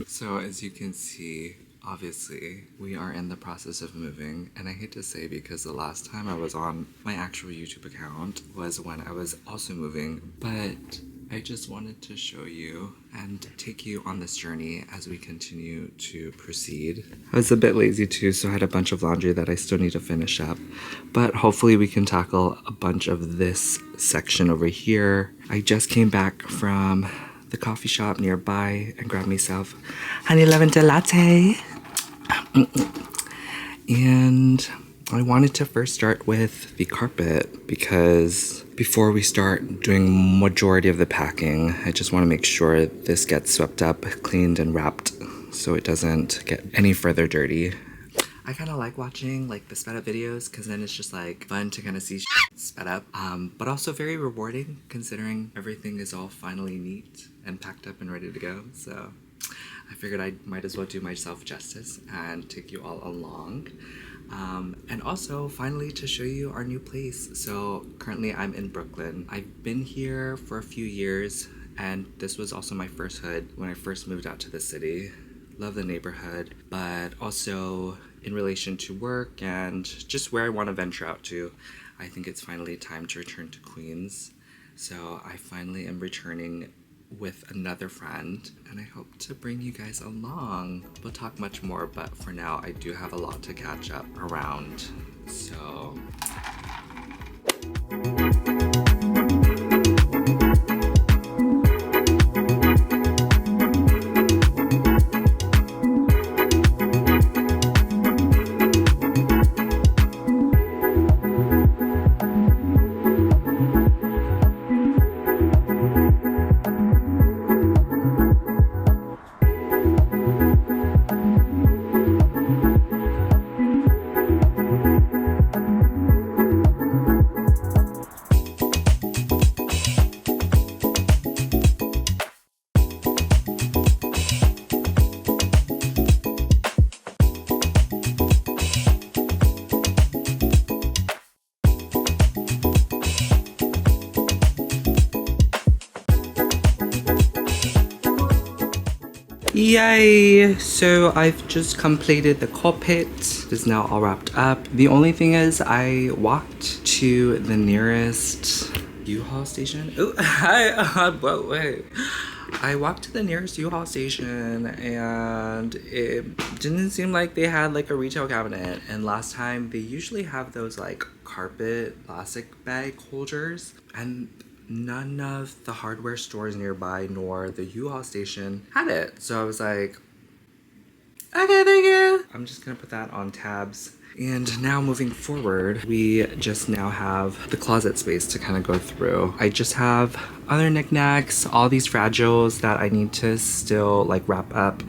So as you can see, obviously, we are in the process of moving, and I hate to say because the last time I was on my actual YouTube account was when I was also moving, but I just wanted to show you and take you on this journey as we continue to proceed. I was a bit lazy too, so I had a bunch of laundry that I still need to finish up, but hopefully we can tackle a bunch of this section over here. I just came back from the coffee shop nearby and grabbed myself honey lavender latte. And I wanted to first start with the carpet because before we start doing majority of the packing, I just want to make sure this gets swept up, cleaned, and wrapped so it doesn't get any further dirty. I kind of like watching like the sped up videos because then it's just like fun to kind of see sped up, but also very rewarding considering everything is all finally neat and packed up and ready to go. So I figured I might as well do myself justice and take you all along. And also finally to show you our new place. So currently I'm in Brooklyn. I've been here for a few years and this was also my first hood when I first moved out to the city. Love the neighborhood, but also in relation to work and just where I want to venture out to, I think it's finally time to return to Queens. So I finally am returning with another friend and I hope to bring you guys along. We'll talk much more, but for now I do have a lot to catch up around. So yay! So I've just completed the carpet. It's now all wrapped up. The only thing is I walked to the nearest U-Haul station. Oh, but wait. I walked to the nearest U-Haul station and it didn't seem like they had like a retail cabinet. And last time they usually have those like carpet plastic bag holders, and none of the hardware stores nearby nor the U-Haul station had it. So I was like, okay, thank you. I'm just gonna put that on tabs. And now moving forward, we just now have the closet space to kind of go through. I just have other knickknacks, all these fragiles that I need to still like wrap up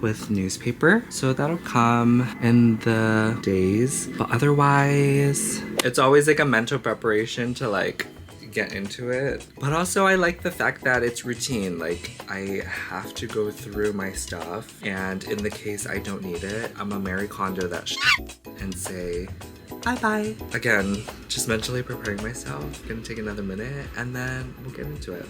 with newspaper. So that'll come in the days. But otherwise, it's always like a mental preparation to like get into it. But also I like the fact that it's routine. Like I have to go through my stuff, and in the case I don't need it, I'm a Mary Kondo that and say bye-bye. Again, just mentally preparing myself. Gonna take another minute and then we'll get into it.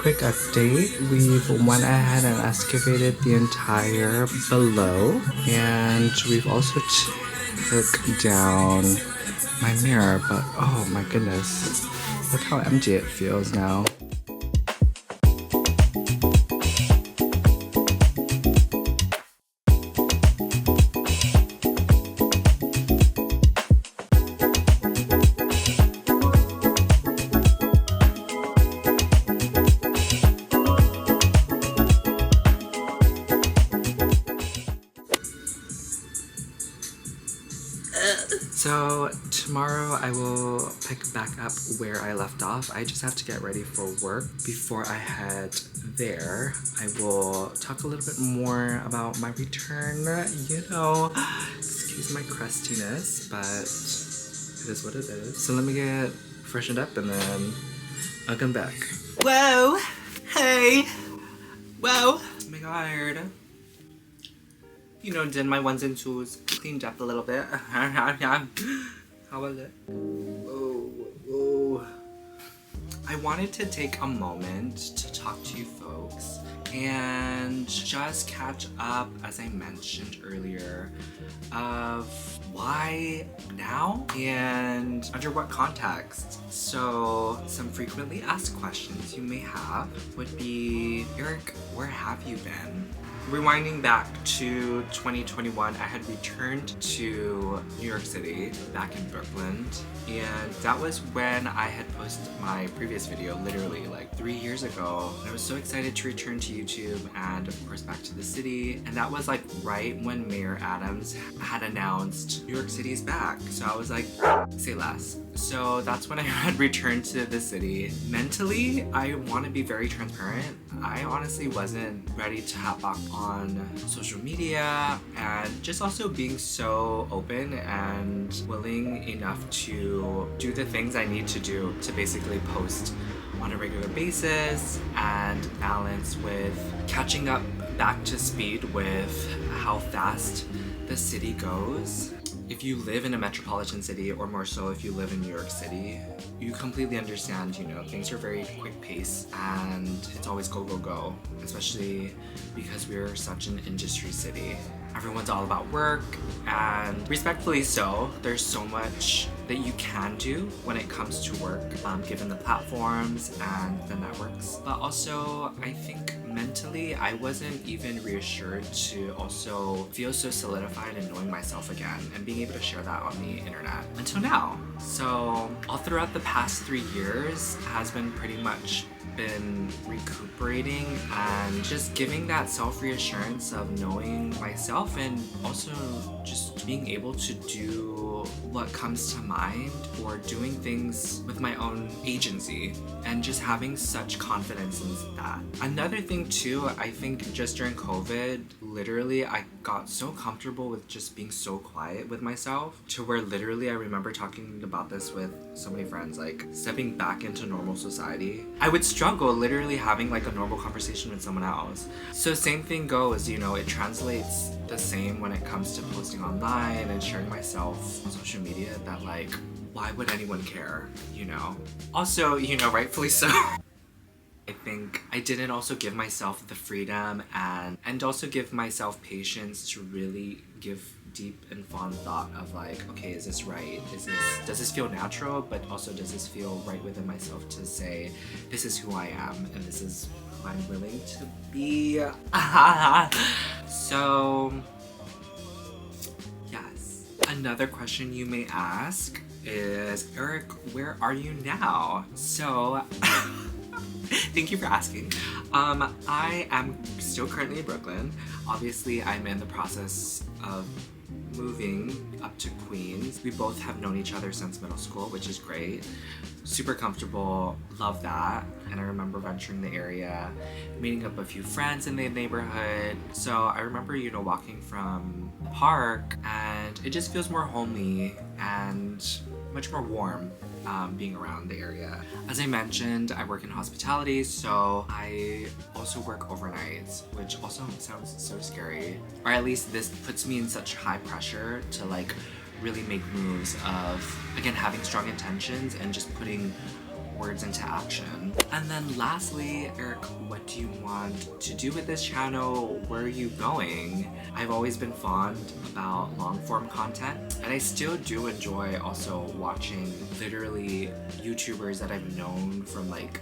Quick update, we've went ahead and excavated the entire below, and we've also took down my mirror, but oh my goodness, look how empty it feels now. So tomorrow I will pick back up where I left off. I just have to get ready for work. Before I head there, I will talk a little bit more about my return. You know, excuse my crustiness, but it is what it is. So let me get freshened up and then I'll come back. Whoa! Hey! Whoa! Oh my god. You know, did my ones and twos, cleaned up a little bit. How was it? Whoa, whoa. I wanted to take a moment to talk to you folks and just catch up, as I mentioned earlier, of why now and under what context. So some frequently asked questions you may have would be, Eric, where have you been? Rewinding back to 2021, I had returned to New York City, back in Brooklyn, and that was when I had posted my previous video, literally like 3 years ago. And I was so excited to return to YouTube and of course back to the city. And that was like right when Mayor Adams had announced New York City's back. So I was like, say less. So that's when I had returned to the city. Mentally, I want to be very transparent. I honestly wasn't ready to hop back on social media and just also being so open and willing enough to do the things I need to do to basically post on a regular basis and balance with catching up back to speed with how fast the city goes. If you live in a metropolitan city, or more so if you live in New York City, you completely understand, you know, things are very quick pace and it's always go, go, go, especially because we're such an industry city. Everyone's all about work, and respectfully so, there's so much that you can do when it comes to work, given the platforms and the networks. But also, I think mentally, I wasn't even reassured to also feel so solidified in knowing myself again and being able to share that on the internet until now. So all throughout the past 3 years has been pretty much been recuperating and just giving that self-reassurance of knowing myself and also just being able to do what comes to mind or doing things with my own agency and just having such confidence in that. Another thing too, I think just during COVID, literally I got so comfortable with just being so quiet with myself to where literally I remember talking about this with so many friends, like stepping back into normal society. I would struggle literally having like a normal conversation with someone else. So same thing goes, you know, it translates the same when it comes to posting online and sharing myself on social media, that like, why would anyone care, you know? Also, you know, rightfully so. I think I didn't also give myself the freedom and also give myself patience to really give deep and fond thought of like, okay, is this right? Does this feel natural? But also, does this feel right within myself to say, this is who I am and this is who I'm willing to be? So, yes. Another question you may ask is, Eric, where are you now? So, thank you for asking. I am still currently in Brooklyn. Obviously, I'm in the process of moving up to Queens. We both have known each other since middle school, which is great. Super comfortable, love that. And I remember venturing the area, meeting up a few friends in the neighborhood. So I remember, you know, walking from the park and it just feels more homely and much more warm being around the area. As I mentioned, I work in hospitality, so I also work overnights, which also sounds so scary. Or at least this puts me in such high pressure to like really make moves of, again, having strong intentions and just putting words into action. And then lastly, Eric, what do you want to do with this channel? Where are you going? I've always been fond about long form content, and I still do enjoy also watching literally YouTubers that I've known from like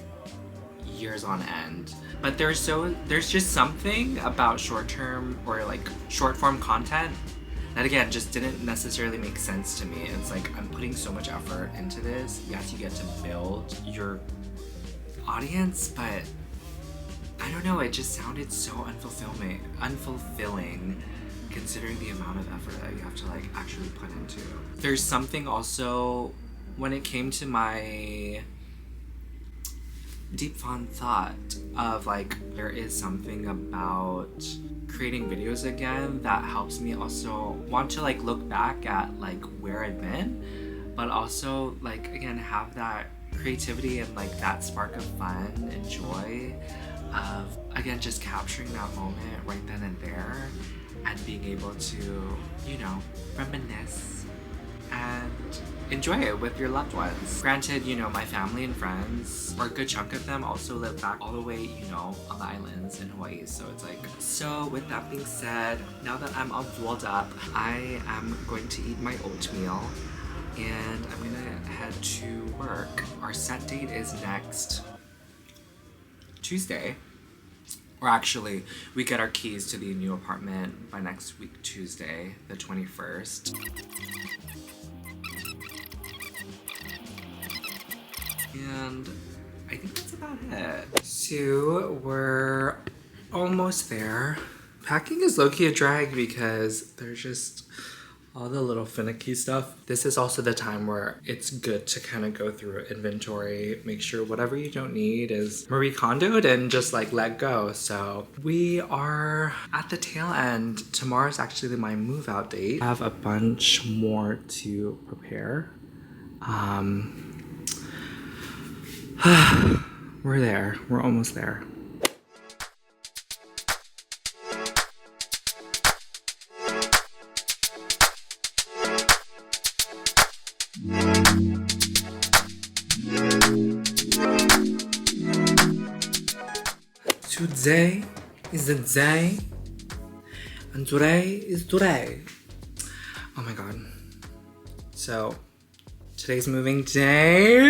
years on end. But there's just something about short term or like short form content that again just didn't necessarily make sense to me. It's like, I'm putting so much effort into this. Yes, you get to build your audience, but I don't know, it just sounded so unfulfilling. considering the amount of effort that you have to like actually put into. There's something also when it came to my deep fond thought of like there is something about creating videos again that helps me also want to like look back at like where I've been, but also like again have that creativity and like that spark of fun and joy of again just capturing that moment right then and there and being able to, you know, reminisce and enjoy it with your loved ones. Granted, you know, my family and friends, or a good chunk of them, also live back all the way, you know, on the islands in Hawaii. So it's like, so with that being said, now that I'm all fueled up, I am going to eat my oatmeal and I'm gonna head to work. Our set date is next Tuesday. Or actually, we get our keys to the new apartment by next week, Tuesday, the 21st. And I think that's about it. So we're almost there. Packing is low-key a drag because there's just all the little finicky stuff. This is also the time where it's good to kind of go through inventory, make sure whatever you don't need is Marie Kondoed and just like let go. So we are at the tail end. Tomorrow's actually my move out date. I have a bunch more to prepare. We're there. We're almost there. Today is the day, and today is today. Oh my god. So, today's moving day.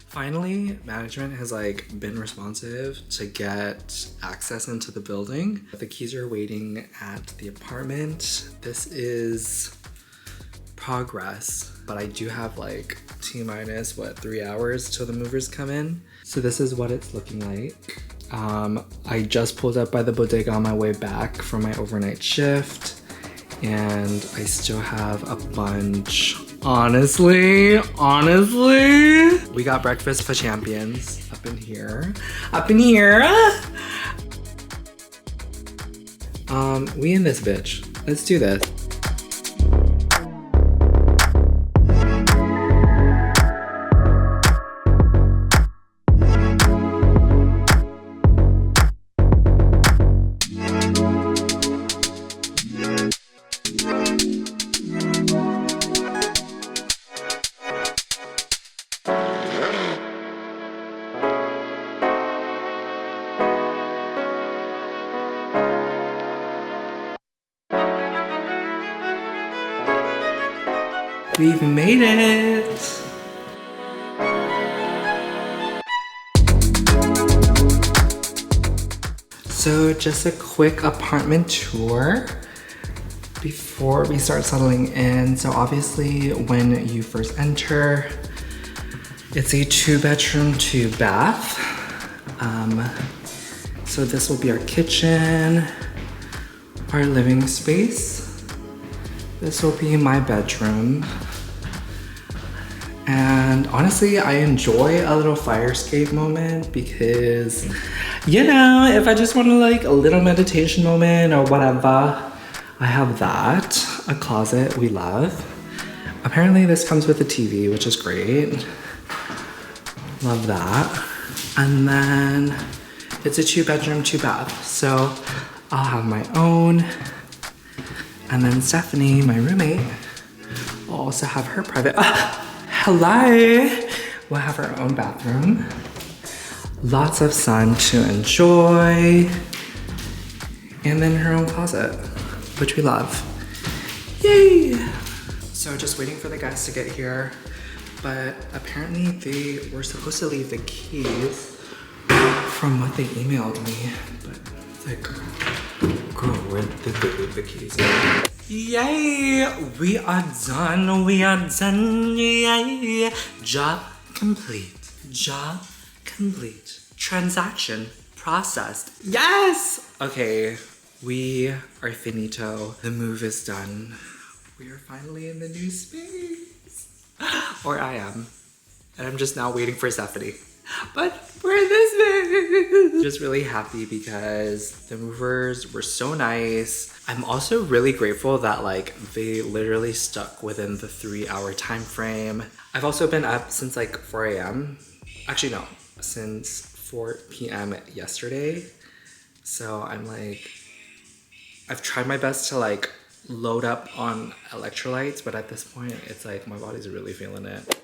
Finally, management has like been responsive to get access into the building. The keys are waiting at the apartment. This is progress, but I do have like T-minus, what, 3 hours till the movers come in. So this is what it's looking like. I just pulled up by the bodega on my way back from my overnight shift, and I still have a bunch. Honestly, we got breakfast for champions up in here. We in this bitch. Let's do this. We've made it! So just a quick apartment tour before we start settling in. So obviously when you first enter, it's a 2-bedroom, 2-bath. So this will be our kitchen, our living space. This will be my bedroom. And honestly, I enjoy a little fire escape moment because, you know, if I just want to like a little meditation moment or whatever, I have that. A closet we love. Apparently this comes with a TV, which is great. Love that. And then it's a 2-bedroom, 2-bath. So I'll have my own. And then Stephanie, my roommate, will also have her private, hello. We'll have our own bathroom. Lots of sun to enjoy. And then her own closet, which we love. Yay! So just waiting for the guests to get here. But apparently they were supposed to leave the keys from what they emailed me. But it's like, girl, where did they leave the keys? Yay! We are done, yay! Job complete. Job complete. Transaction processed. Yes! Okay, We are finito. The move is done. We are finally in the new space. Or I am. And I'm just now waiting for Stephanie. But we're in this space. Just really happy because the movers were so nice. I'm also really grateful that like they literally stuck within the 3-hour time frame. I've also been up since like 4 a.m. Actually, no, since 4 p.m. yesterday. So I'm like, I've tried my best to like load up on electrolytes, but at this point, it's like my body's really feeling it.